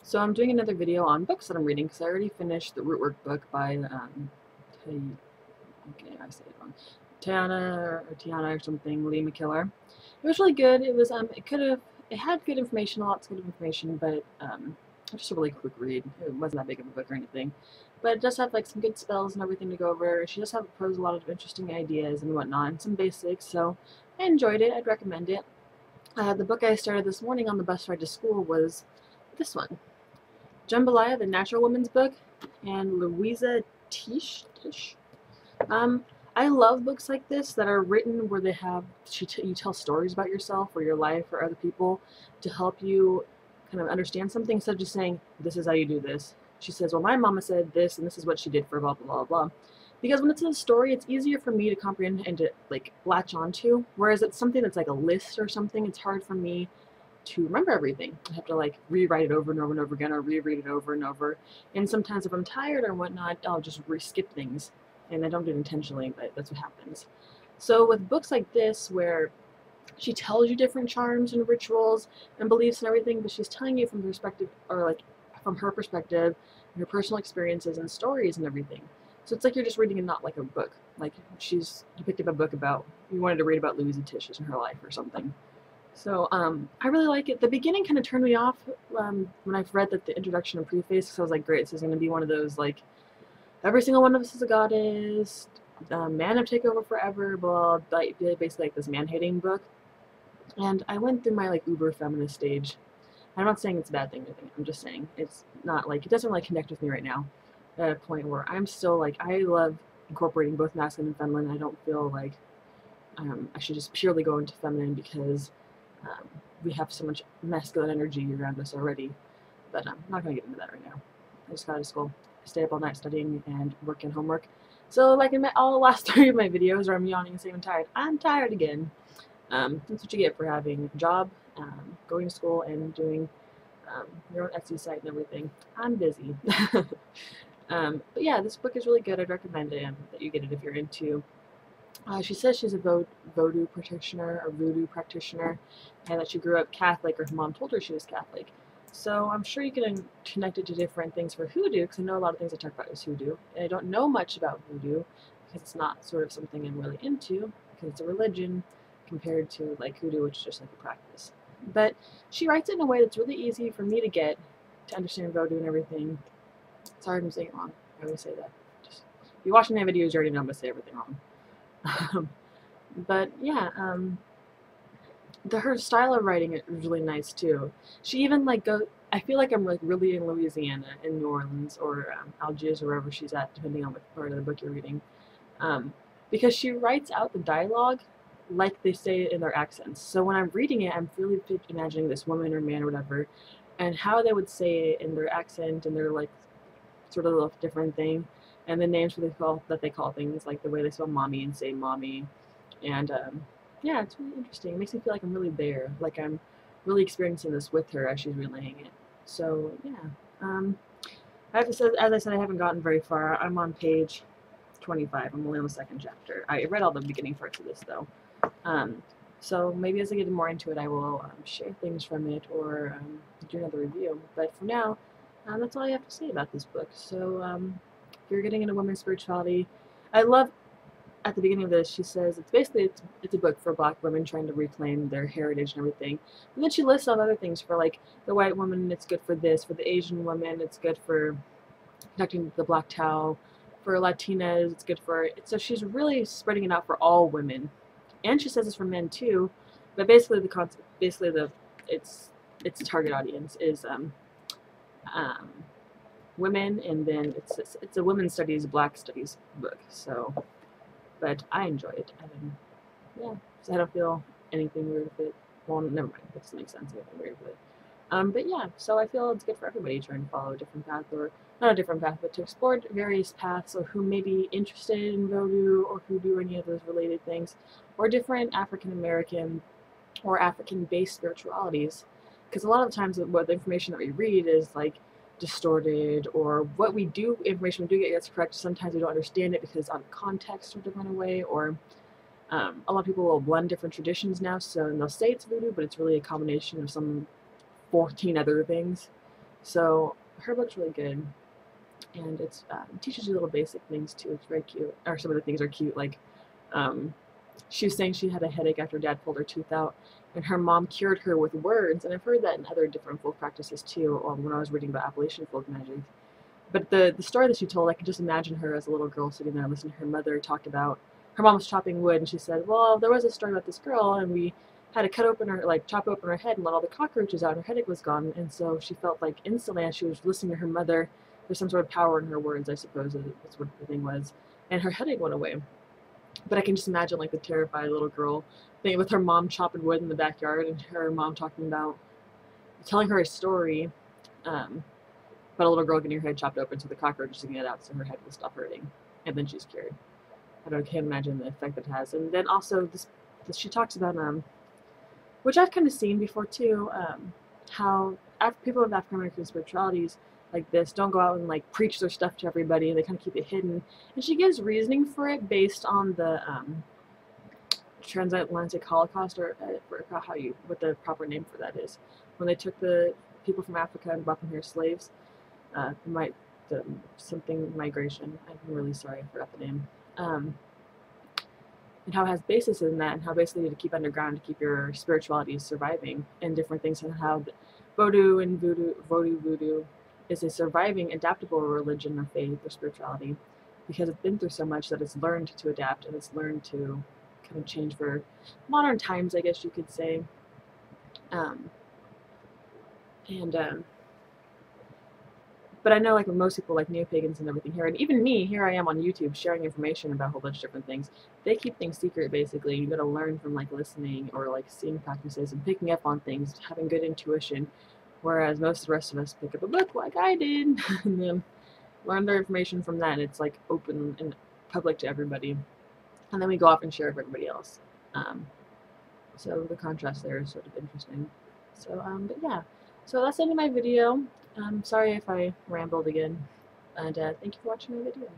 So I'm doing another video on books that I'm reading because I already finished the Rootwork book by okay, I say it wrong, Tiana or something, Lee McKillar. It was really good. It had good information, lots of good information, but just a really quick read. It wasn't that big of a book or anything, but it does have like some good spells and everything to go over. She does have pros a lot of interesting ideas and whatnot, and some basics. So I enjoyed it. I'd recommend it. The book I started this morning on the bus ride to school was this one. Jambalaya, the Natural Woman's book, and Luisah Teish. Um, I love books like this that are written where you tell stories about yourself or your life or other people to help you kind of understand something instead of just saying, this is how you do this. She says, well, my mama said this and this is what she did for blah, blah, blah, blah. Because when it's a story, it's easier for me to comprehend and to like latch onto. Whereas it's something that's like a list or something, it's hard for me to remember everything. I have to like rewrite it over and over and over again or reread it over and over. And sometimes if I'm tired or whatnot, I'll just skip things. And I don't do it intentionally, but that's what happens. So with books like this, where she tells you different charms and rituals and beliefs and everything, but she's telling you from perspective, or like from her perspective, and her personal experiences and stories and everything. So it's like you're just reading and not like a book. Like you picked up a book about, you wanted to read about Luisah Teish and her life or something. So I really like it. The beginning kind of turned me off when I've read the introduction and preface, because I was like, great, this is going to be one of those like every single one of us is a goddess, man have take over forever, blah, like basically like this man-hating book. And I went through my like uber feminist stage. I'm not saying it's a bad thing or anything. I'm just saying it's not like, it doesn't really connect with me right now. At a point where I'm still like, I love incorporating both masculine and feminine. I don't feel like I should just purely go into feminine because we have so much masculine energy around us already. But I'm not going to get into that right now. I just got out of school. I stay up all night studying and working homework. So like in all the last 3 of my videos where I'm yawning and saying I'm tired, I'm tired again. That's what you get for having a job, going to school, and doing your own Etsy site and everything. I'm busy. But yeah, this book is really good. I'd recommend it, that you get it if you're into. She says she's a voodoo practitioner, and that she grew up Catholic, or her mom told her she was Catholic. So I'm sure you can connect it to different things for hoodoo, because I know a lot of things I talk about is hoodoo. And I don't know much about voodoo, because it's not sort of something I'm really into, because it's a religion, compared to like hoodoo, which is just like a practice. But she writes it in a way that's really easy for me to get, to understand voodoo and everything. Sorry if I'm saying it wrong. I always say that. Just, if you're watching my videos, you already know I'm going to say everything wrong. But yeah, her style of writing is really nice too. She even like I feel like I'm like really in Louisiana, in New Orleans, or Algiers, or wherever she's at, depending on what part of the book you're reading. Because she writes out the dialogue like they say it in their accents. So when I'm reading it, I'm really imagining this woman or man or whatever, and how they would say it in their accent and their like sort of different thing, and the names that they call things, like the way they spell mommy and say mommy, and yeah, it's really interesting. It makes me feel like I'm really there, like I'm really experiencing this with her as she's relaying it. So yeah, I have to say, as I said, I haven't gotten very far. I'm on page 25. I'm only on the second chapter. I read all the beginning parts of this though. So maybe as I get more into it, I will share things from it, or do another review. But for now, that's all I have to say about this book. So if you're getting into women's spirituality, I love at the beginning of this, she says it's a book for Black women trying to reclaim their heritage and everything. And then she lists all other things for like the white woman. It's good for this. For the Asian woman, it's good for protecting the Black Tao. For Latinas, it's good for. So she's really spreading it out for all women, and she says it's for men too. But basically the concept, its target audience is women, and then it's a women's studies, Black studies book. So. But I enjoy it. Yeah, so I don't feel anything weird with it. Well, never mind. That doesn't make sense. Anything weird with it. But yeah, so I feel it's good for everybody trying to follow a different path, or not a different path, but to explore various paths, or who may be interested in voodoo or hoodoo or any of those related things, or different African American or African-based spiritualities. Because a lot of times, what the information that we read is like distorted, or what we do, information we do get gets correct, sometimes we don't understand it because it's out of context or different way, or a lot of people will blend different traditions now, so they'll say it's voodoo, but it's really a combination of some 14 other things. So her book's really good, and it teaches you little basic things too. It's very cute, or some of the things are cute. Like, um, she was saying she had a headache after Dad pulled her tooth out, and her mom cured her with words. And I've heard that in other different folk practices too. When I was reading about Appalachian folk magic, but the story that she told, I could just imagine her as a little girl sitting there listening to her mother talk about her mom was chopping wood, and she said, "Well, there was a story about this girl, and we had to cut open her, like chop open her head and let all the cockroaches out, and her headache was gone." And so she felt like instantly, as she was listening to her mother, there's some sort of power in her words, I suppose that's what the thing was, and her headache went away. But I can just imagine like the terrified little girl thing with her mom chopping wood in the backyard, and her mom talking about telling her a story. Um, but a little girl getting her head chopped open so the cockroaches can get out so her head will stop hurting. And then she's cured. I can't imagine the effect that it has. And then also, this she talks about, which I've kind of seen before too, how people with African American spiritualities like this don't go out and like preach their stuff to everybody. They kind of keep it hidden. And she gives reasoning for it based on the transatlantic Holocaust, or I forgot what the proper name for that is. When they took the people from Africa and brought them here as slaves, the something migration. I'm really sorry, I forgot the name. And how it has basis in that, and how basically you need to keep underground to keep your spirituality surviving, and different things, and how voodoo is a surviving, adaptable religion or faith or spirituality, because it's been through so much that it's learned to adapt, and it's learned to kind of change for modern times, I guess you could say. Um, and But I know, like, with most people, like neo-pagans and everything here, and even me, here I am on YouTube sharing information about a whole bunch of different things. They keep things secret, basically. You gotta learn from, like, listening or, like, seeing practices and picking up on things, having good intuition, whereas most of the rest of us pick up a book like I did, and then learn their information from that, and it's, like, open and public to everybody. And then we go off and share with everybody else. So the contrast there is sort of interesting. So, but yeah. So that's the end of my video. Sorry if I rambled again. And thank you for watching my video.